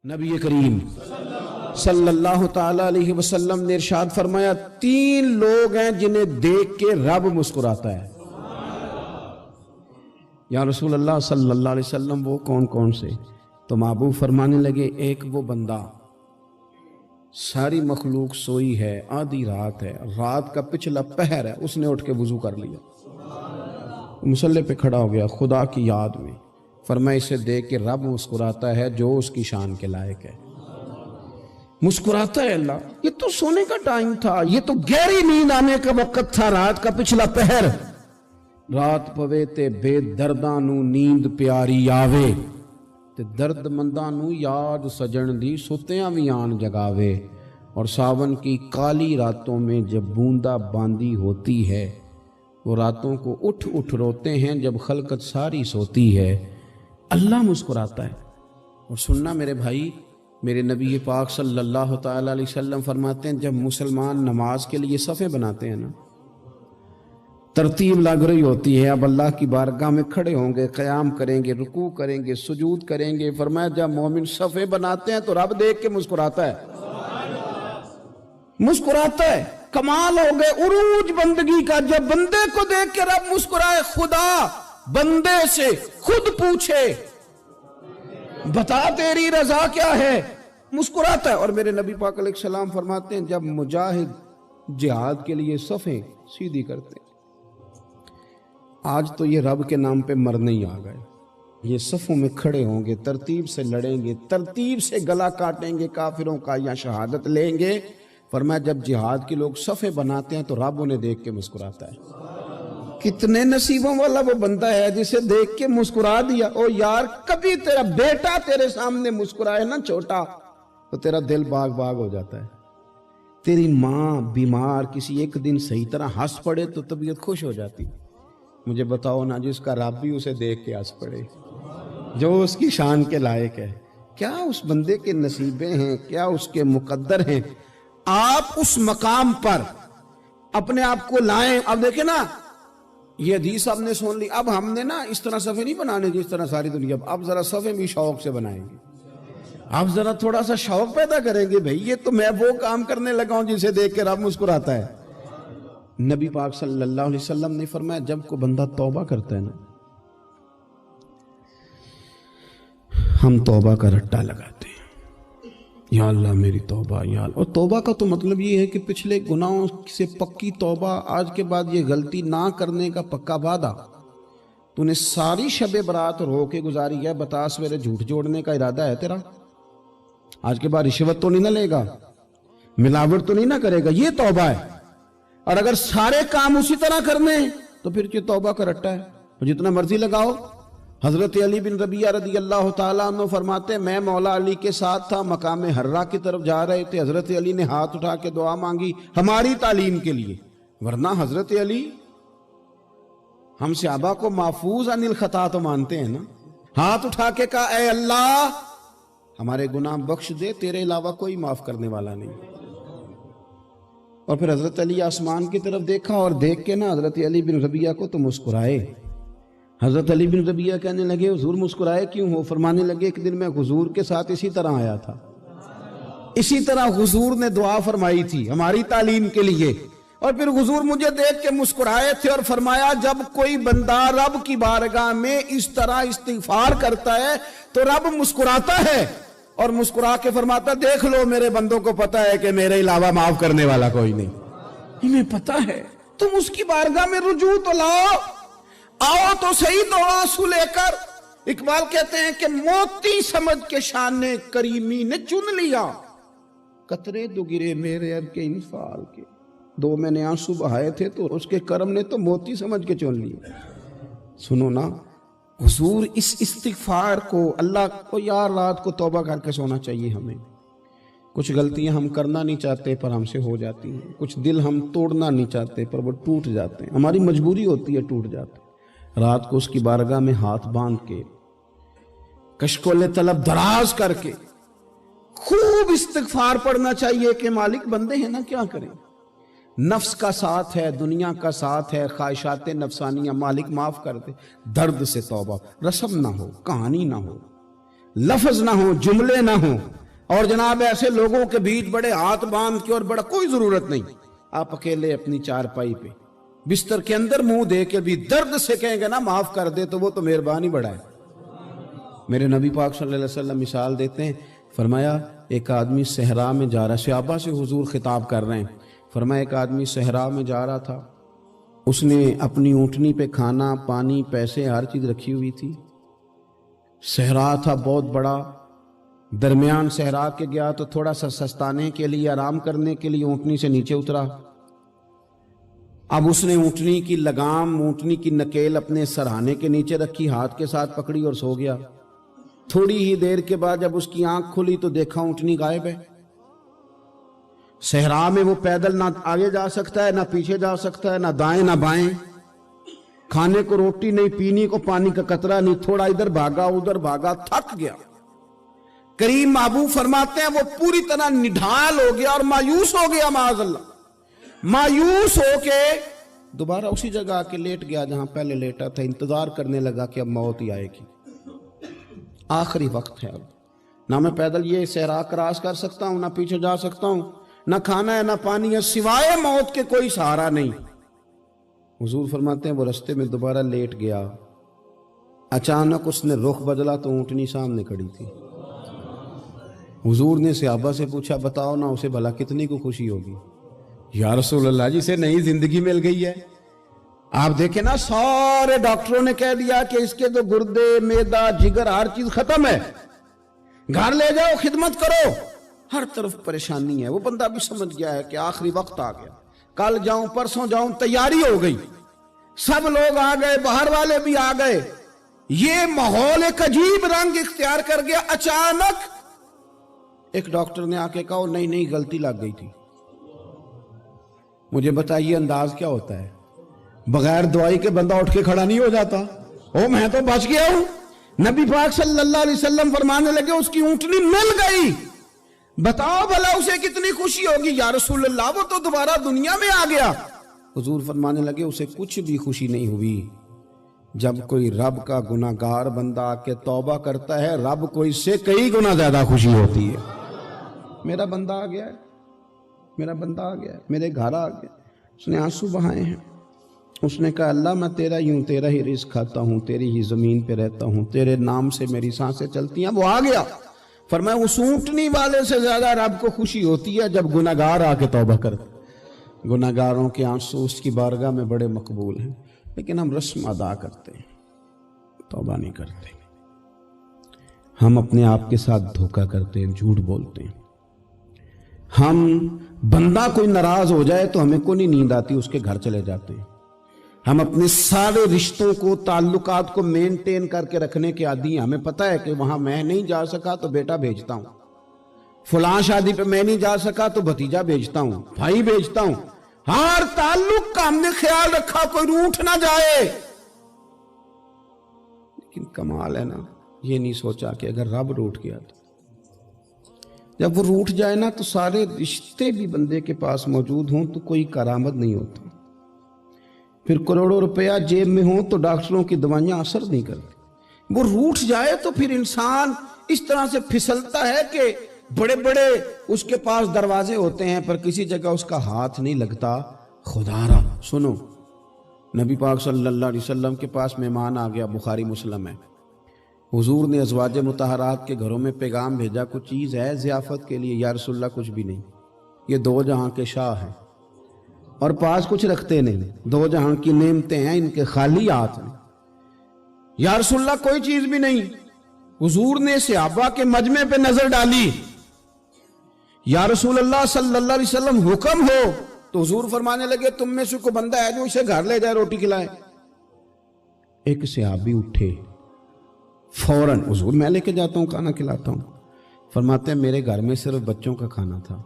نبی کریم صلی اللہ تعالی علیہ وسلم نے ارشاد فرمایا 3 لوگ ہیں جنہیں دیکھ کے رب مسکراتا ہے۔ یا رسول اللہ صلی اللہ علیہ وسلم وہ کون کون سے؟ تو محبوب فرمانے لگے ایک وہ بندہ ساری مخلوق سوئی ہے، آدھی رات ہے، رات کا پچھلا پہر ہے، اس نے اٹھ کے وضو کر لیا، مصلی پہ کھڑا ہو گیا خدا کی یاد میں، فرمایا اسے دیکھ کے رب مسکراتا ہے جو اس کی شان کے لائق ہے۔ مسکراتا ہے اللہ، یہ تو سونے کا ٹائم تھا، یہ تو گہری نیند آنے کا وقت تھا، رات کا پچھلا پہر، رات پوے تے بے درداں نو نیند پیاری آوے تے درد منداں نو یاد سجن دی ستیاں وی آن جگاوے، اور ساون کی کالی راتوں میں جب بوندا باندی ہوتی ہے وہ راتوں کو اٹھ اٹھ روتے ہیں جب خلقت ساری سوتی ہے، اللہ مسکراتا ہے۔ اور سننا میرے بھائی، میرے نبی پاک صلی اللہ تعالی علیہ وسلم فرماتے ہیں جب مسلمان نماز کے لیے صفیں بناتے ہیں نا، ترتیب لگ رہی ہوتی ہے، اب اللہ کی بارگاہ میں کھڑے ہوں گے، قیام کریں گے، رکوع کریں گے، سجود کریں گے، فرمایا جب مومن صفیں بناتے ہیں تو رب دیکھ کے مسکراتا ہے، مسکراتا ہے۔ کمال ہو گئے عروج بندگی کا، جب بندے کو دیکھ کے رب مسکرائے، خدا بندے سے خود پوچھے بتا تیری رضا کیا ہے، مسکراتا ہے۔ اور میرے نبی پاک علیہ السلام فرماتے ہیں جب مجاہد جہاد کے لیے صفیں سیدھی کرتے ہیں، آج تو یہ رب کے نام پہ مرنے ہی آ گئے، یہ صفوں میں کھڑے ہوں گے، ترتیب سے لڑیں گے، ترتیب سے گلا کاٹیں گے کافروں کا یا شہادت لیں گے۔ فرمایا جب جہاد کے لوگ صفیں بناتے ہیں تو رب انہیں دیکھ کے مسکراتا ہے۔ کتنے نصیبوں والا وہ بندہ ہے جسے دیکھ کے مسکرا دیا۔ او یار کبھی تیرا بیٹا تیرے سامنے مسکرائے نا چھوٹا تو تیرا دل باغ باغ ہو جاتا ہے۔ تیری ماں بیمار کسی ایک دن صحیح طرح ہنس پڑے تو طبیعت خوش ہو جاتی۔ مجھے بتاؤ نا جس کا رب بھی اسے دیکھ کے ہنس پڑے، جو اس کی شان کے لائق ہے، کیا اس بندے کے نصیبیں ہیں، کیا اس کے مقدر ہیں۔ آپ اس مقام پر اپنے آپ کو لائیں۔ اب دیکھیں نا یہ حدیث آپ نے سن لی، اب ہم نے نا اس طرح صفحے نہیں بنانے جس طرح ساری دنیا، اب ذرا صفحے بھی شوق سے بنائیں گے، اب ذرا تھوڑا سا شوق پیدا کریں گے۔ بھئی یہ تو میں وہ کام کرنے لگا ہوں جسے دیکھ کے رب مسکراتا ہے۔ نبی پاک صلی اللہ علیہ وسلم نے فرمایا جب کوئی بندہ توبہ کرتا ہے نا، ہم توبہ کا رٹا لگاتے ہیں، یا اللہ میری توبہ یا اللہ۔ اور توبہ کا تو مطلب یہ ہے کہ پچھلے گناہوں سے پکی توبہ، آج کے بعد یہ غلطی نہ کرنے کا پکا وعدہ۔ تو نے ساری شب برات رو کے گزاری ہے، بتا سویرے جھوٹ جوڑنے کا ارادہ ہے تیرا، آج کے بعد رشوت تو نہیں نہ لے گا، ملاوٹ تو نہیں نہ کرے گا، یہ توبہ ہے۔ اور اگر سارے کام اسی طرح کرنے تو پھر یہ توبہ کا رٹا ہے، جتنا مرضی لگاؤ۔ حضرت علی بن ربیعہ رضی اللہ تعالیٰ عنہ فرماتے ہیں میں مولا علی کے ساتھ تھا، مقام حرہ کی طرف جا رہے تھے، حضرت علی نے ہاتھ اٹھا کے دعا مانگی ہماری تعلیم کے لیے، ورنہ حضرت علی ہم صحابہ کو محفوظ عن الخطا تو مانتے ہیں نا، ہاتھ اٹھا کے کہا اے اللہ ہمارے گناہ بخش دے، تیرے علاوہ کوئی معاف کرنے والا نہیں۔ اور پھر حضرت علی آسمان کی طرف دیکھا اور دیکھ کے نا حضرت علی بن ربیعہ کو تو مسکرائے۔ حضرت علی بن ربیعہ کہنے لگے حضور مسکرائے کیوں ہو؟ فرمانے لگے ایک دن میں حضور کے ساتھ اسی طرح آیا تھا، اسی طرح حضور نے دعا فرمائی تھی ہماری تعلیم کے لیے، اور پھر حضور مجھے دیکھ کے مسکرائے تھے اور فرمایا جب کوئی بندہ رب کی بارگاہ میں اس طرح استغفار کرتا ہے تو رب مسکراتا ہے، اور مسکرا کے فرماتا دیکھ لو میرے بندوں کو پتا ہے کہ میرے علاوہ معاف کرنے والا کوئی نہیں، انہیں پتا ہے، تم اس کی بارگاہ میں رجوع تو لاؤ، آؤ تو صحیح دو آنسو لے کر۔ اقبال کہتے ہیں کہ موتی سمجھ کے شان کریمی نے چن لیا، قطرے دو گرے میرے اب کے انفعال کے، دو میں نے آنسو بہائے تھے تو اس کے کرم نے تو موتی سمجھ کے چن لیا۔ سنو نا حضور اس استغفار کو، اللہ کو یار رات کو توبہ کر کے سونا چاہیے ہمیں، کچھ غلطیاں ہم کرنا نہیں چاہتے پر ہم سے ہو جاتی ہیں، کچھ دل ہم توڑنا نہیں چاہتے پر وہ ٹوٹ جاتے ہیں، ہماری مجبوری ہوتی ہے ٹوٹ جاتے ہیں۔ رات کو اس کی بارگاہ میں ہاتھ باندھ کے کشکول طلب دراز کر کے خوب استغفار پڑھنا چاہیے کہ مالک بندے ہیں نا کیا کریں، نفس کا ساتھ ہے، دنیا کا ساتھ ہے، خواہشات نفسانیہ، مالک معاف کر دے۔ درد سے توبہ، رسم نہ ہو، کہانی نہ ہو، لفظ نہ ہو، جملے نہ ہو، اور جناب ایسے لوگوں کے بیچ بڑے ہاتھ باندھ کے اور بڑا کوئی ضرورت نہیں، آپ اکیلے اپنی چارپائی پہ بستر کے اندر منہ دے کے بھی درد سے کہیں گے نا معاف کر دے تو وہ تو مہربانی بڑا ہے۔ میرے نبی پاک صلی اللہ علیہ وسلم مثال دیتے ہیں، فرمایا ایک آدمی صحرا میں جا رہا، صحابہ سے حضور خطاب کر رہے ہیں، فرمایا ایک آدمی صحرا میں جا رہا تھا، اس نے اپنی اونٹنی پہ کھانا پانی پیسے ہر چیز رکھی ہوئی تھی، صحرا تھا بہت بڑا، درمیان صحرا کے گیا تو تھوڑا سا سستانے کے لیے آرام کرنے کے لیے اونٹنی سے نیچے اترا، اب اس نے اونٹنی کی لگام اونٹنی کی نکیل اپنے سرہانے کے نیچے رکھی، ہاتھ کے ساتھ پکڑی اور سو گیا۔ تھوڑی ہی دیر کے بعد جب اس کی آنکھ کھلی تو دیکھا اونٹنی غائب ہے۔ صحرا میں وہ پیدل نہ آگے جا سکتا ہے نہ پیچھے جا سکتا ہے، نہ دائیں نہ بائیں، کھانے کو روٹی نہیں، پینے کو پانی کا قطرہ نہیں، تھوڑا ادھر بھاگا ادھر بھاگا، تھک گیا۔ کریم محبوب فرماتے ہیں وہ پوری طرح نڈھال ہو گیا اور مایوس ہو گیا، معاذ اللہ، مایوس ہو کے دوبارہ اسی جگہ آ کے لیٹ گیا جہاں پہلے لیٹا تھا، انتظار کرنے لگا کہ اب موت ہی آئے گی، آخری وقت ہے، اب نہ میں پیدل یہ صحرا کراس کر سکتا ہوں، نہ پیچھے جا سکتا ہوں، نہ کھانا ہے نہ پانی ہے، سوائے موت کے کوئی سہارا نہیں۔ حضور فرماتے ہیں وہ رستے میں دوبارہ لیٹ گیا، اچانک اس نے رخ بدلا تو اونٹنی سامنے کھڑی تھی۔ حضور نے صحابہ سے پوچھا بتاؤ نا اسے بھلا کتنی کو خوشی ہوگی؟ یا رسول اللہ جی سے نئی زندگی مل گئی ہے۔ آپ دیکھیں نا سارے ڈاکٹروں نے کہہ دیا کہ اس کے تو گردے معدہ جگر ہر چیز ختم ہے، گھر لے جاؤ خدمت کرو، ہر طرف پریشانی ہے۔ وہ بندہ بھی سمجھ گیا ہے کہ آخری وقت آ گیا، کل جاؤں پرسوں جاؤں، تیاری ہو گئی، سب لوگ آ گئے، باہر والے بھی آ گئے، یہ ماحول ایک عجیب رنگ اختیار کر گیا۔ اچانک ایک ڈاکٹر نے آ کے کہا نہیں نہیں غلطی لگ گئی تھی۔ مجھے بتائیے انداز کیا ہوتا ہے؟ بغیر دوائی کے بندہ اٹھ کے کھڑا نہیں ہو جاتا، او میں تو بچ گیا ہوں۔ نبی پاک صلی اللہ علیہ وسلم فرمانے لگے اس کی اونٹنی مل گئی، بتاؤ بھلا اسے کتنی خوشی ہوگی؟ یا رسول اللہ وہ تو دوبارہ دنیا میں آ گیا۔ حضور فرمانے لگے اسے کچھ بھی خوشی نہیں ہوئی۔ جب کوئی رب کا گناہگار بندہ آ کے توبہ کرتا ہے، رب کو اس سے کئی گنا زیادہ خوشی ہوتی ہے۔ میرا بندہ آ گیا ہے، میرا بندہ آ گیا ہے، میرے گھر آ گیا۔ اس نے آنسو بہائے ہیں، اس نے کہا اللہ میں تیرا ہی ہوں، تیرا ہی رزق کھاتا ہوں، تیری ہی زمین پہ رہتا ہوں، تیرے نام سے میری سانسیں چلتی ہیں۔ وہ آ گیا۔ فرمایا اس اونٹنی والے سے زیادہ رب کو خوشی ہوتی ہے جب گناہگار آ کے توبہ کرتے۔ گناہگاروں کے آنسو اس کی بارگاہ میں بڑے مقبول ہیں، لیکن ہم رسم ادا کرتے ہیں، توبہ نہیں کرتے۔ ہم اپنے آپ کے ساتھ دھوکہ کرتے ہیں، جھوٹ بولتے ہیں۔ ہم بندہ کوئی ناراض ہو جائے تو ہمیں کو نہیں نیند آتی، اس کے گھر چلے جاتے ہیں۔ ہم اپنے سارے رشتوں کو تعلقات کو مینٹین کر کے رکھنے کے عادی ہیں۔ ہمیں پتہ ہے کہ وہاں میں نہیں جا سکا تو بیٹا بھیجتا ہوں، فلاں شادی پہ میں نہیں جا سکا تو بھتیجا بھیجتا ہوں، بھائی بھیجتا ہوں، ہر تعلق کا ہم نے خیال رکھا کوئی روٹھ نہ جائے۔ لیکن کمال ہے نا، یہ نہیں سوچا کہ اگر رب روٹھ گیا تو جب وہ روٹھ جائے نا تو سارے رشتے بھی بندے کے پاس موجود ہوں تو کوئی کرامت نہیں ہوتا، پھر کروڑوں روپیہ جیب میں ہوں تو ڈاکٹروں کی دوائیاں اثر نہیں کرتی۔ وہ روٹھ جائے تو پھر انسان اس طرح سے پھسلتا ہے کہ بڑے بڑے اس کے پاس دروازے ہوتے ہیں پر کسی جگہ اس کا ہاتھ نہیں لگتا۔ خدا را سنو، نبی پاک صلی اللہ علیہ وسلم کے پاس مہمان آ گیا، بخاری مسلم ہے، حضور نے ازواج مطہرات کے گھروں میں پیغام بھیجا کچھ چیز ہے ضیافت کے لیے؟ یا رسول اللہ کچھ بھی نہیں، یہ دو جہاں کے شاہ ہیں اور پاس کچھ رکھتے نہیں، دو جہاں کی نعمتیں ہیں ان کے خالی ہاتھ میں۔ یا رسول اللہ کوئی چیز بھی نہیں۔ حضور نے صحابہ کے مجمع پہ نظر ڈالی، یا رسول اللہ صلی اللہ علیہ وسلم حکم ہو، تو حضور فرمانے لگے تم میں سے کوئی بندہ ہے جو اسے گھر لے جائے روٹی کھلائے؟ ایک صحابی اٹھے فوراً، حضور میں لے کے جاتا ہوں کھانا کھلاتا ہوں۔ فرماتے ہیں میرے گھر میں صرف بچوں کا کھانا تھا،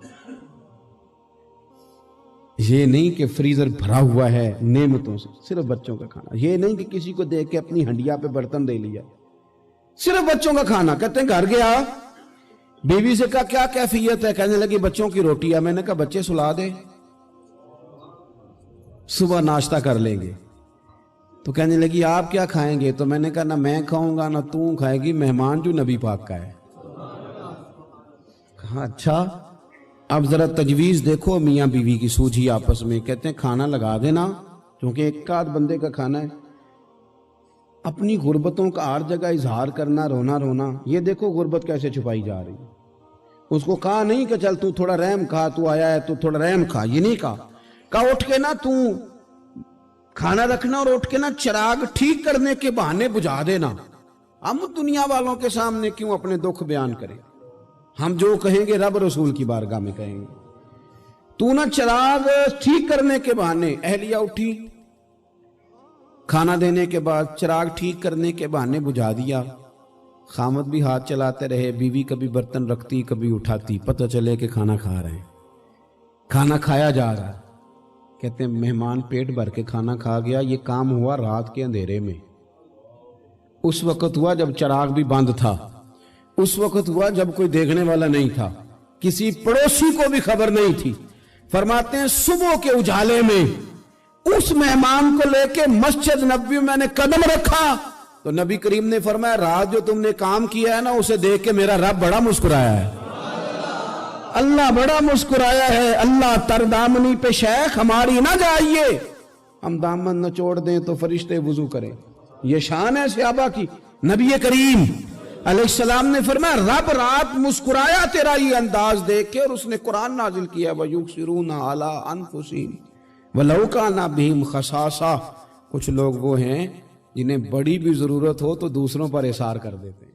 یہ نہیں کہ فریزر بھرا ہوا ہے نعمتوں سے، صرف بچوں کا کھانا۔ یہ نہیں کہ کسی کو دیکھ کے اپنی ہنڈیا پہ برتن دے لیا، صرف بچوں کا کھانا۔ کہتے ہیں گھر گیا، بیوی سے کہا کیا کیفیت ہے؟ کہنے لگی بچوں کی روٹی ہے۔ میں نے کہا بچے سلا دے، صبح ناشتہ کر لیں گے۔ تو کہنے لگی آپ کیا کھائیں گے؟ تو میں نے کہا نہ میں کھاؤں گا نہ تو کھائے گی، مہمان جو نبی پاک کا ہے۔ کہا اچھا اب ذرا تجویز دیکھو میاں بیوی کی سوجھی آپس میں. کہتے ہیں کھانا لگا دینا کیونکہ ایک آدھ بندے کا کھانا ہے. اپنی غربتوں کا ہر جگہ اظہار کرنا, رونا رونا. یہ دیکھو غربت کیسے چھپائی جا رہی. اس کو کہا نہیں کہ چل تو تھوڑا رحم کھا, تو آیا ہے تو تھوڑا رحم کھا, یہ نہیں کہا اٹھ کے نا تو کھانا رکھنا اور اٹھ کے نا چراغ ٹھیک کرنے کے بہانے بجھا دینا. ہم دنیا والوں کے سامنے کیوں اپنے دکھ بیان کریں؟ ہم جو کہیں گے رب رسول کی بارگاہ میں کہیں گے. تو نا چراغ ٹھیک کرنے کے بہانے. اہلیہ اٹھی, کھانا دینے کے بعد چراغ ٹھیک کرنے کے بہانے بجھا دیا. خامد بھی ہاتھ چلاتے رہے, بیوی کبھی برتن رکھتی کبھی اٹھاتی, پتہ چلے کہ کھانا کھا رہے ہیں, کھانا کھایا جا رہا ہے. کہتے ہیں مہمان پیٹ بھر کے کھانا کھا گیا. یہ کام ہوا رات کے اندھیرے میں, اس وقت ہوا جب چراغ بھی بند تھا, اس وقت ہوا جب کوئی دیکھنے والا نہیں تھا, کسی پڑوسی کو بھی خبر نہیں تھی. فرماتے ہیں صبح کے اجالے میں اس مہمان کو لے کے مسجد نبوی میں نے قدم رکھا تو نبی کریم نے فرمایا رات جو تم نے کام کیا ہے نا اسے دیکھ کے میرا رب بڑا مسکرایا ہے, اللہ بڑا مسکرایا ہے. اللہ تر دامنی پہ شیخ ہماری نہ جائیے, ہم دامن نچوڑ دیں تو فرشتے وضو کریں. یہ شان ہے صحابہ کی. نبی کریم علیہ السلام نے فرمایا رب رات مسکرایا تیرا یہ انداز دیکھ کے, اور اس نے قرآن نازل کیا وَيُؤْثِرُونَ عَلَىٰ أَنفُسِهِمْ وَلَوْ كَانَ بِهِمْ خَصَاصَةٌ. کچھ لوگ وہ ہیں جنہیں بڑی بھی ضرورت ہو تو دوسروں پر اثار کر دیتے ہیں.